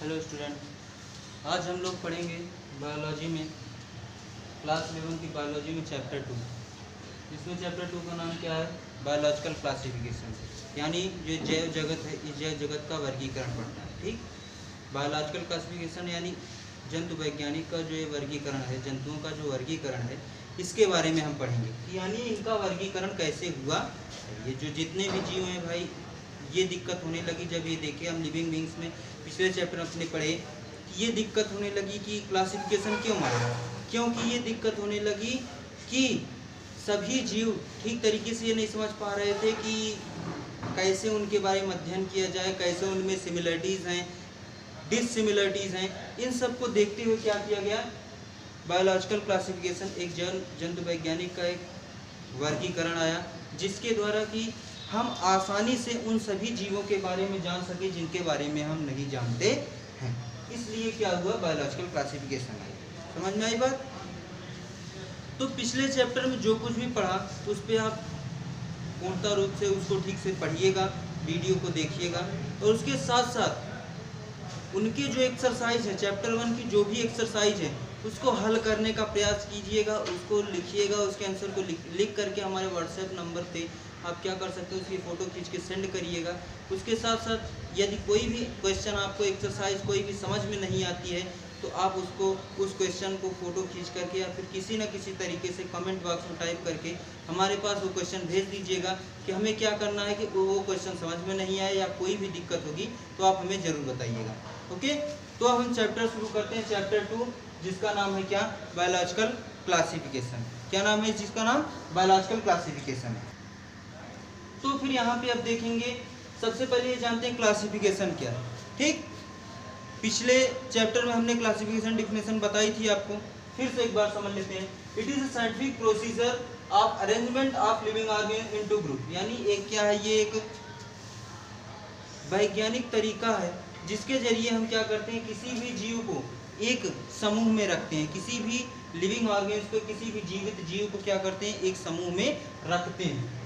Hello student, आज हम लोग पढ़ेंगे बायोलॉजी में क्लास 11 की बायोलॉजी में चैप्टर 2। इसमें चैप्टर 2 का नाम क्या है? बायोलॉजिकल क्लासिफिकेशन, यानी जो जैव जगत है इस जैव जगत का वर्गीकरण पढ़ना है। ठीक, बायोलॉजिकल क्लासिफिकेशन यानी जंतु वैज्ञानिक का जो ये वर्गीकरण है, जंतुओं का जो वर्गीकरण है, इसके बारे में हम पढ़ेंगे। यानी इनका वर्गीकरण कैसे हुआ। ये जो जितने भी जीव हैं भाई, ये दिक्कत होने लगी जब ये देखे हम लिविंग बींग्स में पिछले चैप्टर अपने पढ़े कि ये दिक्कत होने लगी कि क्लासिफिकेशन क्यों मारा, क्योंकि ये दिक्कत होने लगी कि सभी जीव ठीक तरीके से ये नहीं समझ पा रहे थे कि कैसे उनके बारे में अध्ययन किया जाए, कैसे उनमें सिमिलरिटीज़ हैं, डिससिमिलरिटीज़ हैं। इन सब को देखते हुए क्या किया गया, बायोलॉजिकल क्लासिफिकेशन एक जंतु वैज्ञानिक का एक वर्गीकरण आया, जिसके द्वारा कि हम आसानी से उन सभी जीवों के बारे में जान सके जिनके बारे में हम नहीं जानते हैं। इसलिए क्या हुआ, बायोलॉजिकल क्लासिफिकेशन आई। समझ में आई बात? तो पिछले चैप्टर में जो कुछ भी पढ़ा उस पर आप पूर्णतः रूप से उसको ठीक से पढ़िएगा, वीडियो को देखिएगा, और उसके साथ साथ उनके जो एक्सरसाइज है चैप्टर 1 की जो भी एक्सरसाइज है उसको हल करने का प्रयास कीजिएगा, उसको लिखिएगा, उसके आंसर को लिख करके हमारे व्हाट्सएप नंबर पे आप क्या कर सकते हो, उसकी फ़ोटो खींच के सेंड करिएगा। उसके साथ साथ यदि कोई भी क्वेश्चन आपको एक्सरसाइज कोई भी समझ में नहीं आती है तो आप उसको उस क्वेश्चन को फ़ोटो खींच करके या फिर किसी न किसी तरीके से कमेंट बॉक्स में टाइप करके हमारे पास वो क्वेश्चन भेज दीजिएगा कि हमें क्या करना है कि वो क्वेश्चन समझ में नहीं आए या कोई भी दिक्कत होगी तो आप हमें ज़रूर बताइएगा। ओके, तो अब हम चैप्टर शुरू करते हैं, चैप्टर 2, जिसका नाम है क्या, बायोलॉजिकल क्लासिफिकेशन। क्या नाम है जिसका नाम? बायोलॉजिकल क्लासिफिकेशन है। तो फिर यहाँ पे अब देखेंगे, सबसे पहले ये जानते हैं क्लासिफिकेशन क्या है। ठीक, पिछले चैप्टर में हमने क्लासिफिकेशन डिफिनेशन बताई थी आपको, फिर से एक बार समझ लेते हैं। It is a scientific procedure of arrangement of living organ into group, यानी एक क्या है, ये एक वैज्ञानिक तरीका है जिसके जरिए हम क्या करते हैं, किसी भी जीव को एक समूह में रखते हैं, किसी भी लिविंग ऑर्गेन्स को, किसी भी जीवित जीव को क्या करते हैं, एक समूह में रखते हैं।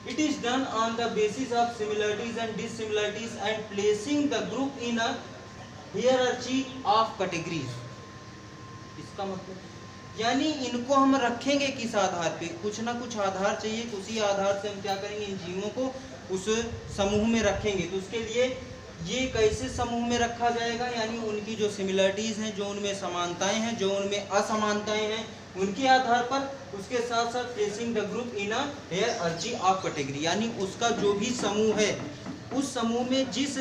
It is done on the basis of similarities and dissimilarities and placing the group in a hierarchy of categories। इसका मतलब यानी इनको हम रखेंगे किस आधार पे, कुछ ना कुछ आधार चाहिए, उसी आधार से हम क्या करेंगे, इन जीवों को उस समूह में रखेंगे। तो उसके लिए ये कैसे समूह में रखा जाएगा, यानी उनकी जो सिमिलरिटीज़ हैं, जो उनमें समानताएं हैं, जो उनमें असमानताएं हैं, उनके आधार पर, उसके साथ साथ placing the group in a hierarchy of category, यानी उसका जो भी समूह है उस समूह में जिस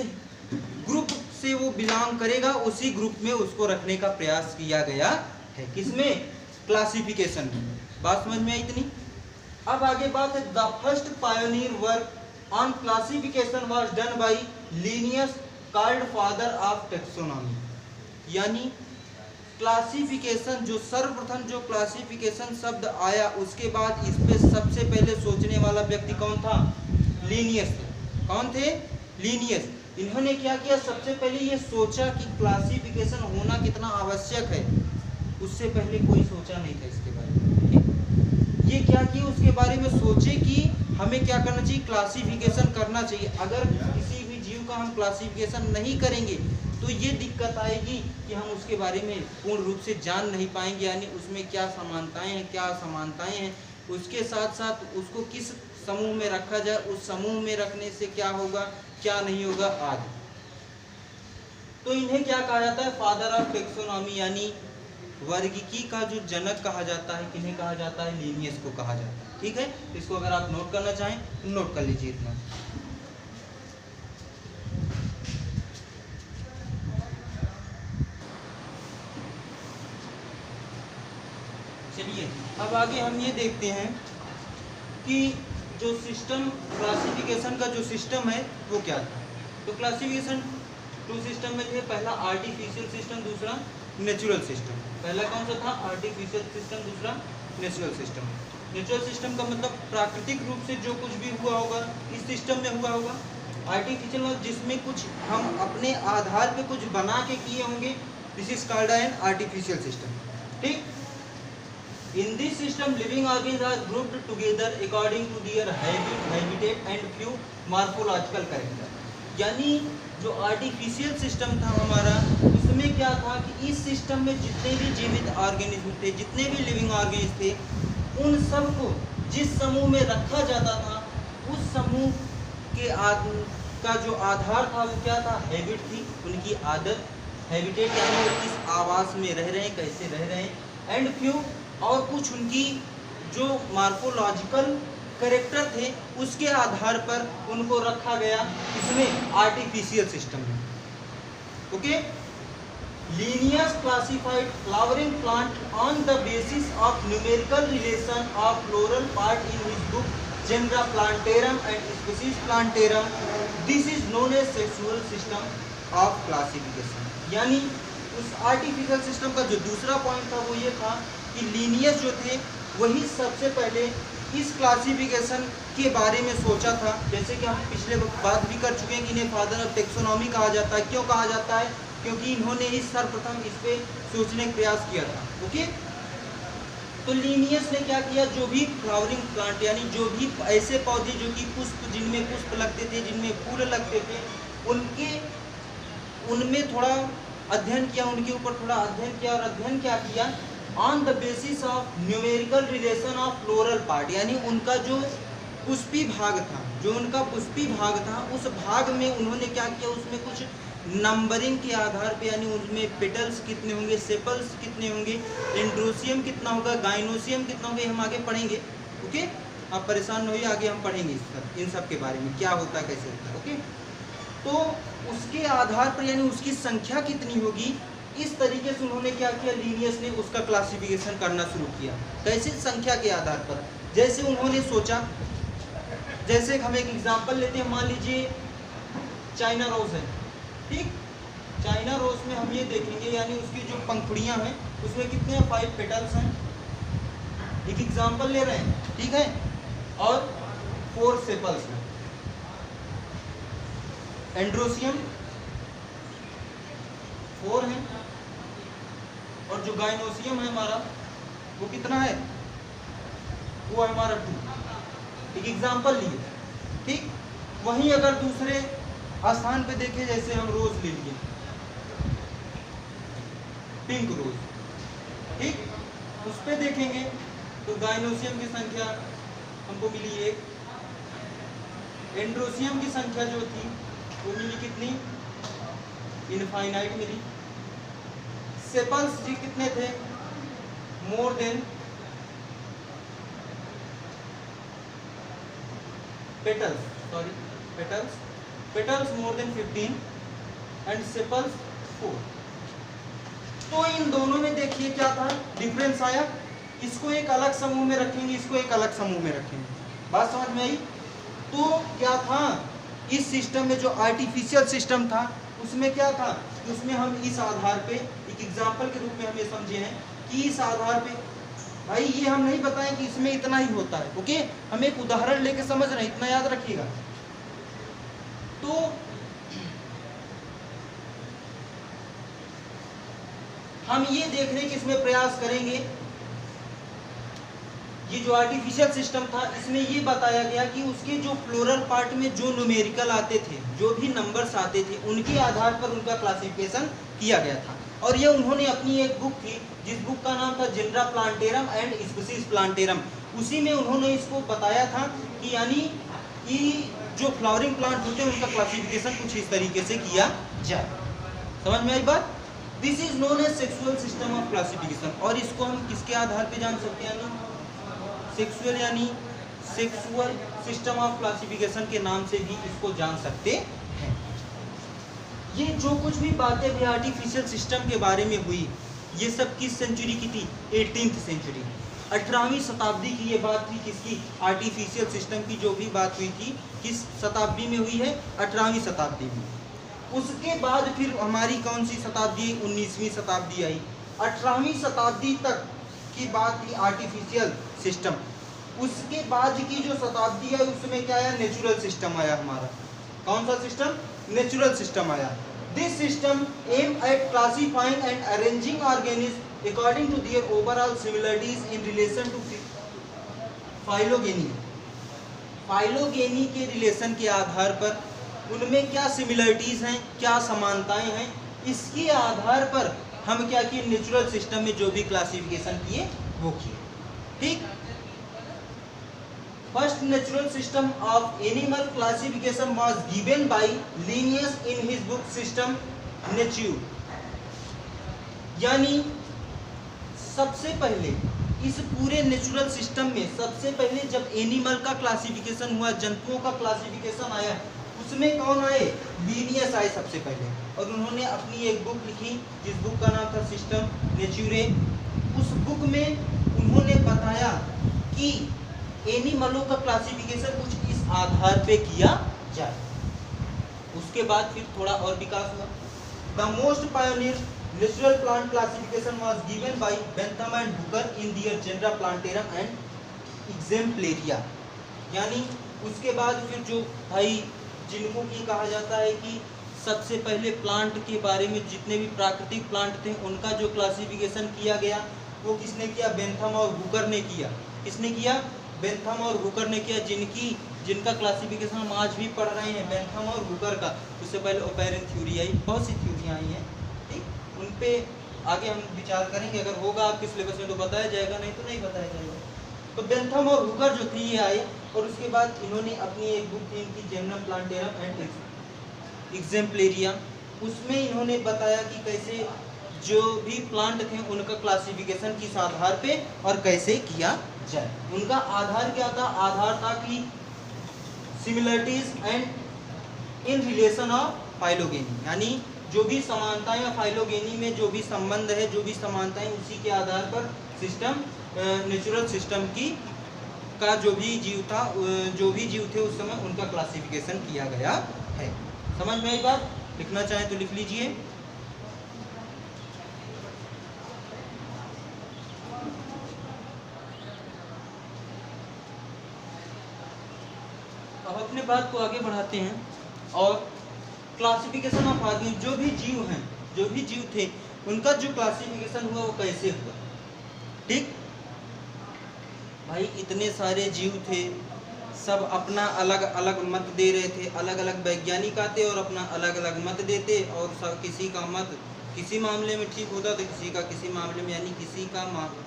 ग्रुप से वो बिलोंग करेगा उसी ग्रुप में उसको रखने का प्रयास किया गया है। किसमें? क्लासिफिकेशन में। बात समझ में आई इतनी? अब आगे बात है, the first pioneer work on classification was done by Linnaeus, called father of taxonomy. यानी क्लासिफिकेशन, जो सर्वप्रथम जो क्लासिफिकेशन शब्द आया उसके बाद इस पे सबसे पहले सोचने वाला व्यक्ति कौन था? लिनियस। कौन थे? लिनियस। इन्होंने क्या किया, सबसे पहले ये सोचा कि क्लासिफिकेशन होना कितना आवश्यक है, उससे पहले कोई सोचा नहीं था इसके बारे में। ये क्या किया, उसके बारे में सोचे कि हमें क्या करना चाहिए, क्लासिफिकेशन करना चाहिए। अगर किसी भी जीव का हम क्लासिफिकेशन नहीं करेंगे तो ये दिक्कत आएगी कि हम उसके बारे में पूर्ण रूप से जान नहीं पाएंगे, यानी उसमें क्या समानताएं हैं, क्या असमानताएं हैं, उसके साथ साथ उसको किस समूह में रखा जाए, उस समूह में रखने से क्या होगा, क्या नहीं होगा आदि। तो इन्हें क्या कहा जाता है, फादर ऑफ टैक्सोनॉमी, यानी वर्गीकी का जो जनक कहा जाता है। किन्हें कहा जाता है? लिनियस को कहा जाता है। ठीक है, इसको अगर आप नोट करना चाहें तो नोट कर लीजिए इतना। चलिए अब आगे हम ये देखते हैं कि जो सिस्टम, क्लासिफिकेशन का जो सिस्टम है वो क्या था। तो क्लासिफिकेशन 2 सिस्टम में थे, पहला आर्टिफिशियल सिस्टम, दूसरा नेचुरल सिस्टम। पहला कौन सा था? आर्टिफिशियल सिस्टम, दूसरा नेचुरल सिस्टम। नेचुरल सिस्टम का मतलब प्राकृतिक रूप से जो कुछ भी हुआ होगा इस सिस्टम में हुआ होगा। आर्टिफिशियल मतलब जिसमें कुछ हम अपने आधार पे कुछ बना के किए होंगे, this is called an artificial system. ठीक, in this system living organisms are grouped together according to their habitat and few morphological character। यानी जो आर्टिफिशियल सिस्टम था हमारा, उसमें क्या था कि इस सिस्टम में जितने भी जीवित ऑर्गेनिज्म थे, जितने भी लिविंग ऑर्गेनिज्म थे, उन सबको जिस समूह में रखा जाता था, उस समूह के का जो आधार था वो क्या था, हैबिट थी, उनकी आदत, हैबिटेट, यानी वो किस आवास में रह रहे हैं, कैसे रह रहे हैं, एंड फ्यू और कुछ उनकी जो मार्फोलॉजिकल करेक्टर थे, उसके आधार पर उनको रखा गया इसमें आर्टिफिशियल सिस्टम में। Okay, Linnaeus classified flowering plant on the basis of numerical relation of floral part in his book Genera Plantarum and Species Plantarum. This is known as sexual system of classification. यानी उस artificial system का जो दूसरा point था वो ये था कि लीनियस जो थे वही सबसे पहले इस क्लासिफिकेशन के बारे में सोचा था। जैसे कि हम पिछले बात भी कर चुके हैं कि इन्हें फादर ऑफ टेक्सोनॉमी कहा जाता है। क्यों कहा जाता है? क्योंकि इन्होंने ही सर्वप्रथम इस पे सोचने का प्रयास किया था। ओके, तो लीनियस ने क्या किया, जो भी फ्लावरिंग प्लांट यानी जो भी ऐसे पौधे जो कि पुष्प, जिनमें पुष्प लगते थे, जिनमें फूल लगते थे, उनमें थोड़ा अध्ययन किया, उनके ऊपर थोड़ा अध्ययन किया। और अध्ययन क्या किया, on the basis of numerical relation of floral part, यानी उनका जो पुष्पी भाग था, जो उनका पुष्पी भाग था, उस भाग में उन्होंने क्या किया, उसमें कुछ नंबरिंग के आधार पे, यानी उनमें पेटल्स कितने होंगे, सेपल्स कितने होंगे, एंड्रोसियम कितना होगा, गाइनोसियम कितना होगा, हम आगे पढ़ेंगे। ओके, आप परेशान न होइए, आगे हम पढ़ेंगे इन सब के बारे में, क्या होता है, कैसे होता है। ओके, तो उसके आधार पर यानी उसकी संख्या कितनी होगी, इस तरीके से उन्होंने क्या किया, लीनियस ने उसका क्लासिफिकेशन करना शुरू किया। कैसे? संख्या के आधार पर। जैसे उन्होंने सोचा, जैसे हम एक एग्जांपल लेते हैं, मान लीजिए चाइना रोज है, ठीक, चाइना रोज में हम ये देखेंगे, यानी उसकी जो पंखुड़ियां हैं उसमें कितने 5 पेटल्स हैं, एक एग्जांपल ले रहे हैं, ठीक है, और 4 सेपल्स हैं। एंड्रोसियम 4 है, और जो गाइनोसियम है हमारा वो कितना है, वो है हमारा 2। एक एग्जांपल लिए, ठीक। वहीं अगर दूसरे स्थान पे देखें, जैसे हम रोज ले लिए, पिंक रोज, ठीक, उस पे देखेंगे तो गाइनोसियम की संख्या हमको मिली 1, एंड्रोसियम की संख्या जो थी वो मिली कितनी, इनफाइनाइट मिली। सेपल्स जी कितने थे, more than petals, sorry petals more than 15 and sepals 4। तो इन दोनों में देखिए क्या था, डिफरेंस आया। इसको एक अलग समूह में रखेंगे, इसको एक अलग समूह में रखेंगे, बात समझ में आई। तो क्या था, इस सिस्टम में जो आर्टिफिशियल सिस्टम था उसमें क्या था, उसमें हम इस आधार पे एक एग्जांपल के रूप में हम ये समझे हैं कि इस आधार पे, भाई ये हम नहीं बताएं कि इसमें इतना ही होता है। ओके, हम एक उदाहरण लेके समझ रहे हैं, इतना याद रखिएगा। तो हम ये देखने की इसमें प्रयास करेंगे, ये जो आर्टिफिशियल सिस्टम था इसमें ये बताया गया कि उसके जो फ्लोरल पार्ट में जो न्यूमेरिकल आते थे, जो भी नंबर्स आते थे, उनके आधार पर उनका क्लासिफिकेशन किया गया था। और ये उन्होंने अपनी एक बुक थी, जिस बुक का नाम था Genera Plantarum and Species Plantarum, उसी में उन्होंने इसको बताया था कि यानी कि जो फ्लावरिंग प्लांट होते हैं उनका क्लासिफिकेशन कुछ इस तरीके से किया जाए। समझ में आई बात? This is known as sexual system of classification. और इसको हम किसके आधार पे जान सकते हैं, यानी सेक्सुअल, यानी सेक्सुअल सिस्टम ऑफ क्लासिफिकेशन के नाम से भी इसको जान सकते हैं। ये जो कुछ भी बातें भी आर्टिफिशियल सिस्टम के बारे में हुई, ये सब किस सेंचुरी की थी, 18th सेंचुरी, 18वीं शताब्दी की ये बात थी। किसकी? आर्टिफिशियल सिस्टम की जो भी बात हुई थी किस शताब्दी में हुई है, 18वीं शताब्दी में। उसके बाद फिर हमारी कौन सी शताब्दी, 19वीं शताब्दी आई। 18वीं शताब्दी तक की बात थी आर्टिफिशियल सिस्टम। उसके बाद की जो शताब्दी है उसमें क्या आया, नेचुरल सिस्टम आया हमारा। कौन सा सिस्टम? नेचुरल सिस्टम आया। This system aim at classifying and arranging organism according to their overall similarities in relation to phylogeny. Phylogeny के रिलेशन के आधार पर उनमें क्या सिमिलरिटीज हैं, क्या समानताएं हैं, इसके आधार पर हम क्या किए, नेचुरल सिस्टम में जो भी क्लासिफिकेशन किए वो किए। ठीक, first natural system of animal classification was given bye Linnaeus in his book system nature. यानी सबसे पहले इस पूरे नेचुरल सिस्टम में सबसे पहले जब एनिमल का क्लासिफिकेशन हुआ, जंतुओं का क्लासिफिकेशन आया, उसमें कौन आए, लीनियस आए सबसे पहले, और उन्होंने अपनी एक बुक लिखी जिस बुक का नाम था सिस्टम नेचुरे। उस बुक में उन्होंने बताया कि एनिमलों का क्लासिफिकेशन कुछ इस आधार पे किया जाए। उसके बाद फिर थोड़ा और विकास हुआ। The most pioneer natural plant classification was given by Bentham and Hooker in their Genera Plantarum and exemplaria. यानी उसके बाद फिर जो भाई जिनको की कहा जाता है कि सबसे पहले प्लांट के बारे में जितने भी प्राकृतिक प्लांट थे उनका जो क्लासिफिकेशन किया गया वो किसने किया, बेंथम और हुकर ने किया। किसने किया, बेंथम और हुकर ने किया, जिनका क्लासिफिकेशन हम आज भी पढ़ रहे हैं, बेंथम और हुकर का। उससे पहले ओपेरन थ्योरी आई, बहुत सी थ्योरियाँ आई हैं, ठीक, उन पे आगे हम विचार करेंगे। अगर होगा आपके सिलेबस में तो बताया जाएगा, नहीं तो नहीं बताया जाएगा। तो बेंथम और हुकर जो थी ये आए, और उसके बाद इन्होंने अपनी एक बुक थी इनकी जेनरम प्लांटेरम एंड एक्जेम्प्लेरिया। उसमें इन्होंने बताया कि कैसे जो भी प्लांट थे उनका क्लासिफिकेशन किस आधार पे और कैसे किया जाए। उनका आधार क्या था, आधार था कि similarities and in relation of phylogeny, यानी जो भी समानताएं या फाइलोगेनी में जो भी संबंध है, जो भी समानताएं, उसी के आधार पर सिस्टम नेचुरल सिस्टम की का जो भी जीव था, जो भी जीव थे उस समय उनका क्लासिफिकेशन किया गया है। समझ में आई बात? लिखना चाहें तो लिख लीजिए। अब अपने बात को आगे बढ़ाते हैं और क्लासिफिकेशन ऑफ ऑर्गेनिज्म, जो भी जीव हैं, जो भी जीव थे उनका जो क्लासिफिकेशन हुआ वो कैसे हुआ। ठीक भाई, इतने सारे जीव थे, सब अपना अलग अलग मत दे रहे थे, अलग अलग वैज्ञानिक आते और अपना अलग अलग मत देते, और सब किसी का मत किसी मामले में ठीक होता तो किसी का किसी मामले में, यानी किसी का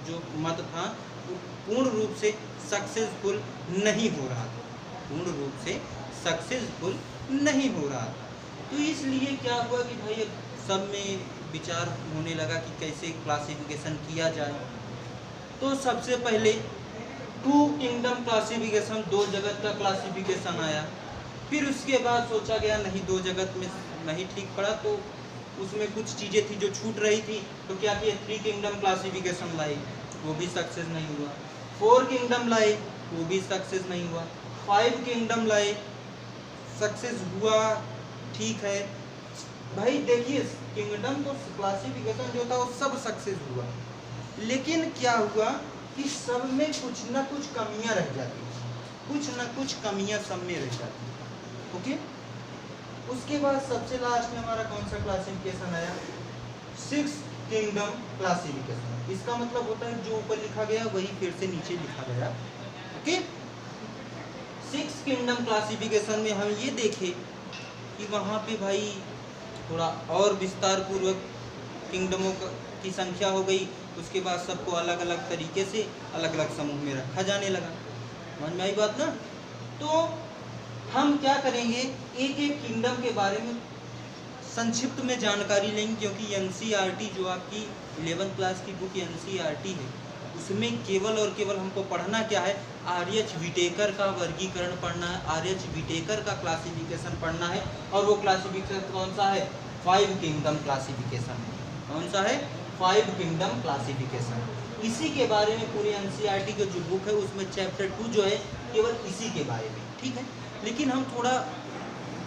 जो मत था वो पूर्ण रूप से सक्सेसफुल नहीं हो रहा था, पूर्ण रूप से सक्सेसफुल नहीं हो रहा था। तो इसलिए क्या हुआ कि भाई सब में विचार होने लगा कि कैसे क्लासिफिकेशन किया जाए। तो सबसे पहले टू किंगडम क्लासिफिकेशन, दो जगत का क्लासिफिकेशन आया। फिर उसके बाद सोचा गया नहीं, दो जगत में नहीं ठीक पड़ा, तो उसमें कुछ चीज़ें थी जो छूट रही थी, तो क्या किया, थ्री किंगडम क्लासिफिकेशन लाई, वो भी सक्सेस नहीं हुआ। फोर किंगडम लाए, वो भी सक्सेस नहीं हुआ। फाइव किंगडम लाए, सक्सेस हुआ, ठीक है भाई। देखिए किंगडम तो क्लासिफिकेशन जो था वो सब सक्सेस हुआ, लेकिन क्या हुआ कि सब में कुछ ना कुछ कमियां रह जाती, कुछ ना कुछ कमियां सब में रह जाती। ओके, उसके बाद सबसे लास्ट में हमारा कौन सा क्लासिफिकेशन आया, सिक्स किंगडम क्लासिफिकेशन। इसका मतलब होता है जो ऊपर लिखा गया वही फिर से नीचे लिखा गया। ओके, सिक्स किंगडम क्लासिफिकेशन में हम ये देखें कि वहाँ पे भाई थोड़ा और विस्तार पूर्वक किंगडमों की संख्या हो गई। उसके बाद सबको अलग अलग तरीके से अलग अलग समूह में रखा जाने लगा। समझ में आई बात ना? तो हम क्या करेंगे, एक एक किंगडम के बारे में संक्षिप्त में जानकारी लेंगे, क्योंकि एनसीईआरटी जो आपकी 11th क्लास की बुक एनसीईआरटी है, उसमें केवल और केवल हमको पढ़ना क्या है, आर.एच. विटेकर का वर्गीकरण पढ़ना है, आर.एच. विटेकर का क्लासिफिकेशन पढ़ना है। और वो क्लासिफिकेशन कौन सा है, 5 किंगडम क्लासिफिकेशन। कौन सा है, 5 किंगडम क्लासिफिकेशन। इसी के बारे में पूरी एनसीईआरटी की जो बुक है उसमें चैप्टर 2 जो है केवल इसी के बारे में, ठीक है। लेकिन हम थोड़ा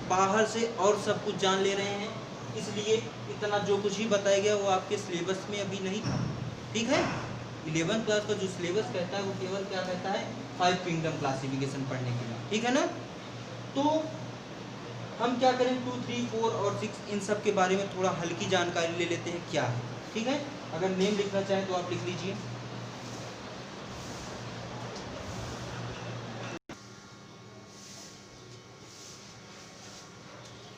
बाहर से और सब कुछ जान ले रहे हैं, इसलिए इतना जो कुछ ही बताया गया वो आपके सिलेबस में अभी नहीं था, ठीक है। 11th क्लास का जो सिलेबस कहता है वो केवल क्या कहता है, 5 किंगडम क्लासिफिकेशन पढ़ने के लिए, ठीक है ना। तो हम क्या करें, 2, 3, 4 और 6 इन सब के बारे में थोड़ा हल्की जानकारी ले लेते हैं क्या है, ठीक है। अगर नेम लिखना चाहें तो आप लिख लीजिए।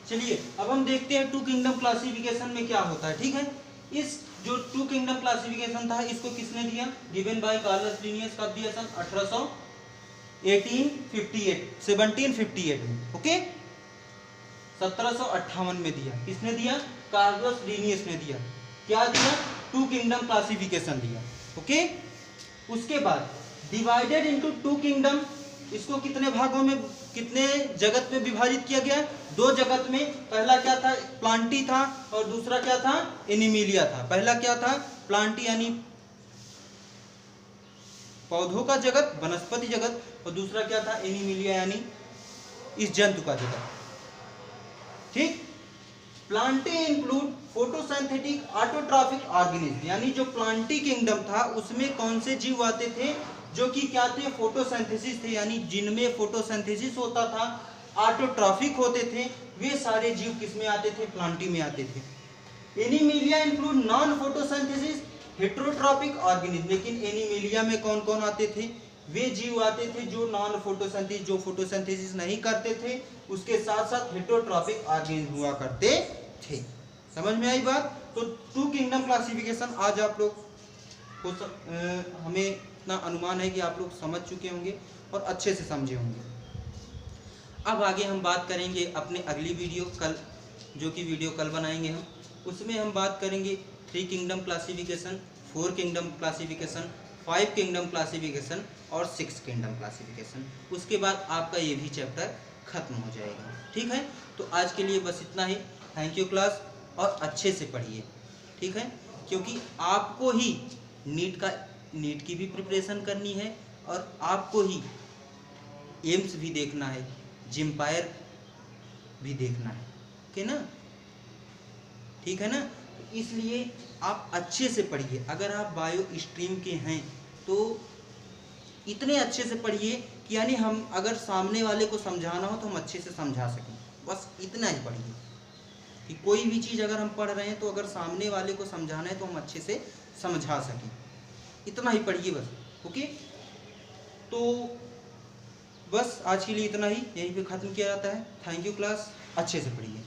चलिए अब हम देखते हैं टू किंगडम क्लासिफिकेशन में क्या होता है। ठीक है, इस जो टू किंगडम क्लासिफिकेशन था इसको किसने दिया, गिवन बाय कार्लस लिनियस, कब दिया, सन 1758 में। ओके, 1758 में दिया, किसने दिया, कार्लस लिनियस ने दिया। क्या दिया, टू किंगडम क्लासिफिकेशन दिया। ओके, उसके बाद डिवाइडेड इनटू टू किंगडम, इसको कितने भागों में, कितने जगत में विभाजित किया गया, दो जगत में। पहला क्या था, प्लांटी था, और दूसरा क्या था, एनिमिलिया था। पहला क्या था, प्लांटी यानी पौधों का जगत, वनस्पति जगत, और दूसरा क्या था, एनिमिलिया यानी इस जंतु का जगत। ठीक, Plantae include photosynthetic autotrophic organism, यानी जो प्लांटी किंगडम था उसमें कौन से जीव आते थे, जो कि क्या थे, फोटोसिंथेसिस थे, यानी जिनमें फोटोसिंथेसिस होता था, ऑटोट्रॉफिक होते थे, वे सारे जीव किसमें आते थे, प्लांटी में आते थे। Animalia include non photosynthesis heterotrophic organism, लेकिन एनिमिलिया में कौन कौन आते थे, वे जीव आते थे जो नॉन फोटोसिंथेसिस, जो फोटोसिंथेसिस नहीं करते थे, उसके साथ साथ हेटेरोट्रॉपिक ऑर्गेनिज्म हुआ करते थे। समझ में आई बात। तो टू किंगडम क्लासिफिकेशन आज आप लोग को हमें इतना अनुमान है कि आप लोग समझ चुके होंगे और अच्छे से समझे होंगे। अब आगे हम बात करेंगे अपने अगली वीडियो कल, जो कि वीडियो कल बनाएंगे हम, उसमें हम बात करेंगे three kingdom classification, four kingdom classification, five kingdom classification और सिक्स किंगडम क्लासिफिकेशन। उसके बाद आपका ये भी चैप्टर खत्म हो जाएगा। ठीक है, तो आज के लिए बस इतना ही। थैंक यू क्लास, और अच्छे से पढ़िए। ठीक है, क्योंकि आपको ही नीट की भी प्रिपरेशन करनी है, और आपको ही एम्स भी देखना है, जिम्पायर भी देखना है। ओके ना, ठीक है ना, इसलिए आप अच्छे से पढ़िए। अगर आप बायो स्ट्रीम के हैं तो इतने अच्छे से पढ़िए कि यानी हम अगर सामने वाले को समझाना हो तो हम अच्छे से समझा सकें। बस इतना ही पढ़िए कि कोई भी चीज़ अगर हम पढ़ रहे हैं तो अगर सामने वाले को समझाना है तो हम अच्छे से समझा सकें। इतना ही पढ़िए बस। ओके, तो बस आज के लिए इतना ही, यहीं पे ख़त्म किया जाता है। थैंक यू क्लास, अच्छे से पढ़िए।